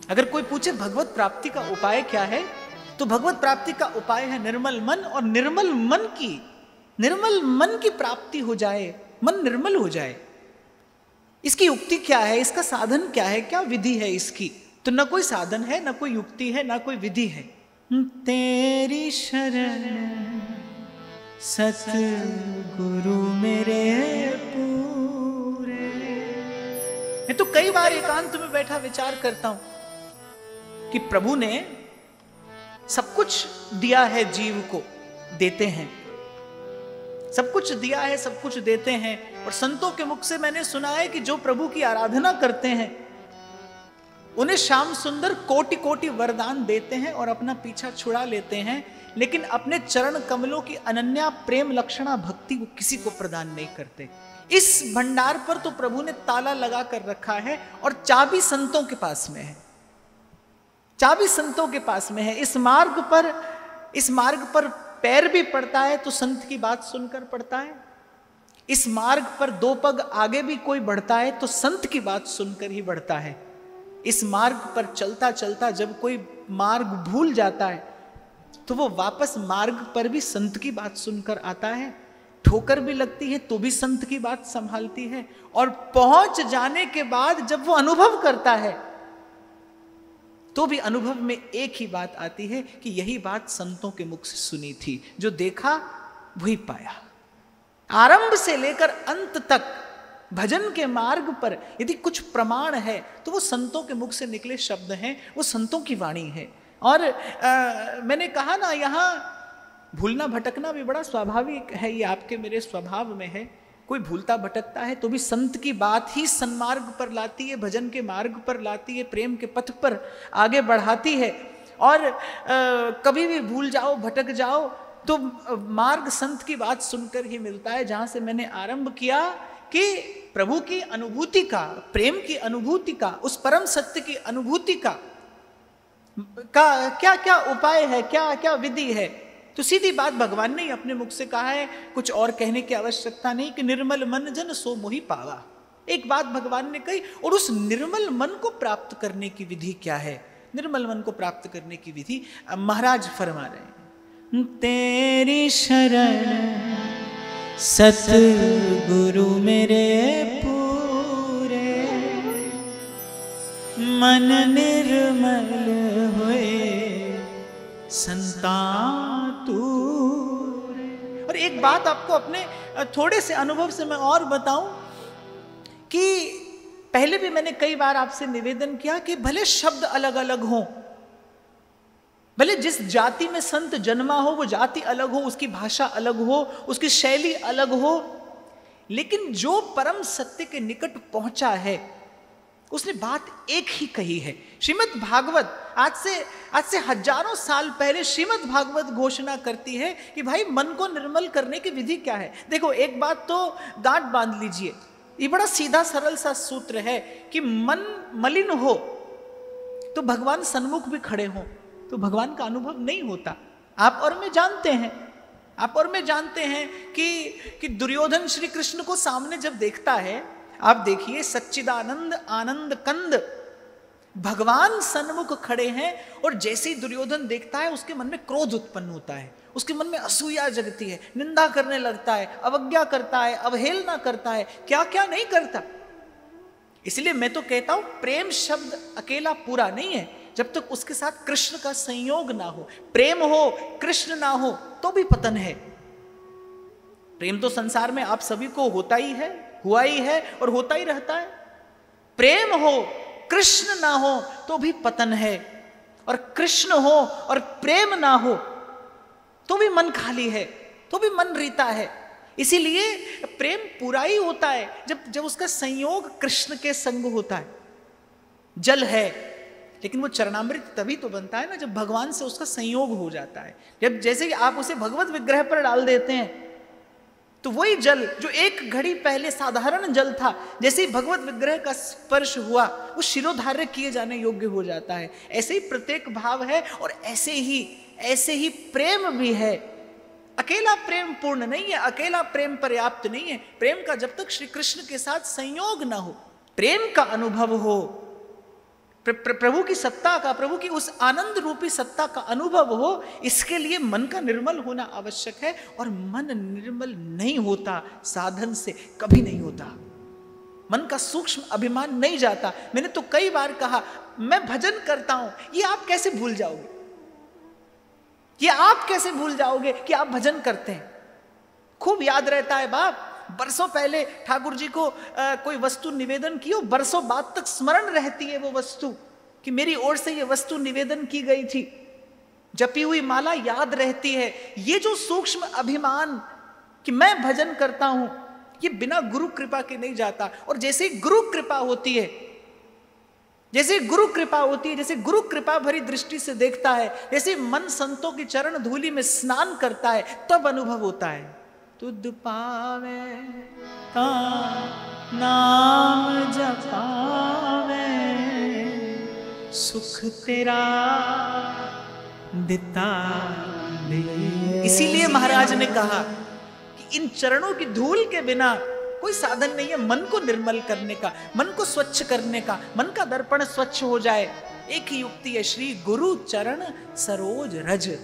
अगर कोई पूछे भगवत प्राप्ति का उपाय क्या है, तो भगवत प्राप्ति का उपाय है निर्मल मन, और निर्मल मन की प्राप्ति हो जाए, मन निर्मल हो जाए। इसकी युक्ति क्या है, इसका साधन क्या है, क्या विधि है इसकी? तो न कोई साधन है, न कोई युक्ति है, न कोई विधि है। तेरी शरण सतगुरु मेरे पूरे। मैं तो कई बार एकांत में बैठा विचार करता हूं कि प्रभु ने सब कुछ दिया है, जीव को देते हैं, सब कुछ दिया है, सब कुछ देते हैं। और संतों के मुख से मैंने सुना है कि जो प्रभु की आराधना करते हैं उन्हें श्याम सुंदर कोटि कोटि वरदान देते हैं और अपना पीछा छुड़ा लेते हैं, लेकिन अपने चरण कमलों की अनन्या प्रेम लक्षणा भक्ति वो किसी को प्रदान नहीं करते। इस भंडार पर तो प्रभु ने ताला लगा कर रखा है, और चाबी संतों के पास में है, चाबी संतों के पास में है। इस मार्ग पर पैर भी पड़ता है तो संत की बात सुनकर पड़ता है। इस मार्ग पर दो पग आगे भी कोई बढ़ता है तो संत की बात सुनकर ही बढ़ता है। इस मार्ग पर चलता चलता जब कोई मार्ग भूल जाता है तो वो वापस मार्ग पर भी संत की बात सुनकर आता है। ठोकर भी लगती है तो भी संत की बात संभालती है, और पहुंच जाने के बाद जब वो अनुभव करता है तो भी अनुभव में एक ही बात आती है कि यही बात संतों के मुख से सुनी थी, जो देखा वही पाया। आरंभ से लेकर अंत तक भजन के मार्ग पर यदि कुछ प्रमाण है तो वो संतों के मुख से निकले शब्द हैं, वो संतों की वाणी है। और मैंने कहा ना, यहाँ भूलना भटकना भी बड़ा स्वाभाविक है, ये आपके मेरे स्वभाव में है। कोई भूलता भटकता है तो भी संत की बात ही सन्मार्ग पर लाती है, भजन के मार्ग पर लाती है, प्रेम के पथ पर आगे बढ़ाती है। और कभी भी भूल जाओ, भटक जाओ तो मार्ग संत की बात सुनकर ही मिलता है। जहाँ से मैंने आरंभ किया कि प्रभु की अनुभूति का, प्रेम की अनुभूति का, उस परम सत्य की अनुभूति का क्या क्या उपाय है, क्या क्या विधि है, तो सीधी बात भगवान ने अपने मुख से कहा है, कुछ और कहने की आवश्यकता नहीं कि निर्मल मन जन सो मोहि पावा। एक बात भगवान ने कही, और उस निर्मल मन को प्राप्त करने की विधि क्या है? निर्मल मन को प्राप्त करने की विधि महाराज फरमा रहे हैं, तेरी शरण सतगुरु मेरे पूरे, मन निर्मल हुए संता तूरे। और एक बात आपको अपने थोड़े से अनुभव से मैं और बताऊं कि पहले भी मैंने कई बार आपसे निवेदन किया कि भले शब्द अलग अलग हों, भले जिस जाति में संत जन्मा हो वो जाति अलग हो, उसकी भाषा अलग हो, उसकी शैली अलग हो, लेकिन जो परम सत्य के निकट पहुंचा है उसने बात एक ही कही है। श्रीमद् भागवत आज से हजारों साल पहले श्रीमद् भागवत घोषणा करती है कि भाई मन को निर्मल करने की विधि क्या है। देखो, एक बात तो गांठ बांध लीजिए, ये बड़ा सीधा सरल सा सूत्र है कि मन मलिन हो तो भगवान सन्मुख भी खड़े हों तो भगवान का अनुभव नहीं होता। आप और मैं जानते हैं कि दुर्योधन श्री कृष्ण को सामने जब देखता है, आप देखिए, सच्चिदानंद आनंद कंद भगवान सन्मुख खड़े हैं, और जैसे ही दुर्योधन देखता है उसके मन में क्रोध उत्पन्न होता है, उसके मन में असूया जगती है, निंदा करने लगता है, अवज्ञा करता है, अवहेलना करता है, क्या क्या नहीं करता। इसलिए मैं तो कहता हूं, प्रेम शब्द अकेला पूरा नहीं है जब तक उसके साथ कृष्ण का संयोग ना हो। प्रेम हो, कृष्ण ना हो तो भी पतन है। प्रेम तो संसार में आप सभी को होता ही है, हुआ ही है और होता ही रहता है। प्रेम हो, कृष्ण ना हो तो भी पतन है, और कृष्ण हो और प्रेम ना हो तो भी मन खाली है, तो भी मन रीता है। इसीलिए प्रेम पूरा ही होता है जब उसका संयोग कृष्ण के संग होता है। जल है लेकिन वो चरणामृत तभी तो बनता है ना जब भगवान से उसका संयोग हो जाता है। जब जैसे कि आप उसे भगवत विग्रह पर डाल देते हैं तो वही जल जो एक घड़ी पहले साधारण जल था, जैसे ही भगवत विग्रह का स्पर्श हुआ वो शिरोधार्य किए जाने योग्य हो जाता है। ऐसे ही प्रत्येक भाव है, और ऐसे ही प्रेम भी है। अकेला प्रेम पूर्ण नहीं है, अकेला प्रेम पर्याप्त नहीं है। प्रेम का जब तक श्री कृष्ण के साथ संयोग ना हो, प्रेम का अनुभव हो, प्रभु की सत्ता का, प्रभु की उस आनंद रूपी सत्ता का अनुभव हो, इसके लिए मन का निर्मल होना आवश्यक है। और मन निर्मल नहीं होता साधन से, कभी नहीं होता। मन का सूक्ष्म अभिमान नहीं जाता। मैंने तो कई बार कहा, मैं भजन करता हूं, ये आप कैसे भूल जाओगे? ये आप कैसे भूल जाओगे कि आप भजन करते हैं? खूब याद रहता है बाप, बरसों पहले ठाकुर जी को कोई वस्तु निवेदन की हो, बरसों बाद तक स्मरण रहती है वो वस्तु कि मेरी ओर से ये वस्तु निवेदन की गई थी। जपी हुई माला याद रहती है। ये जो सूक्ष्म अभिमान कि मैं भजन करता हूं, ये बिना गुरु कृपा के नहीं जाता। और जैसे गुरु कृपा होती है, जैसे गुरु कृपा होती है, जैसे गुरु कृपा भरी दृष्टि से देखता है, जैसे मन संतों की चरण धूलि में स्नान करता है, तब अनुभव होता है। तुद पावे ता नाम जपावे, सुख तेरा दिता दे। इसीलिए महाराज ने कहा कि इन चरणों की धूल के बिना कोई साधन नहीं है मन को निर्मल करने का, मन को स्वच्छ करने का, मन का दर्पण स्वच्छ हो जाए। एक ही युक्ति है, श्री गुरु चरण सरोज रज।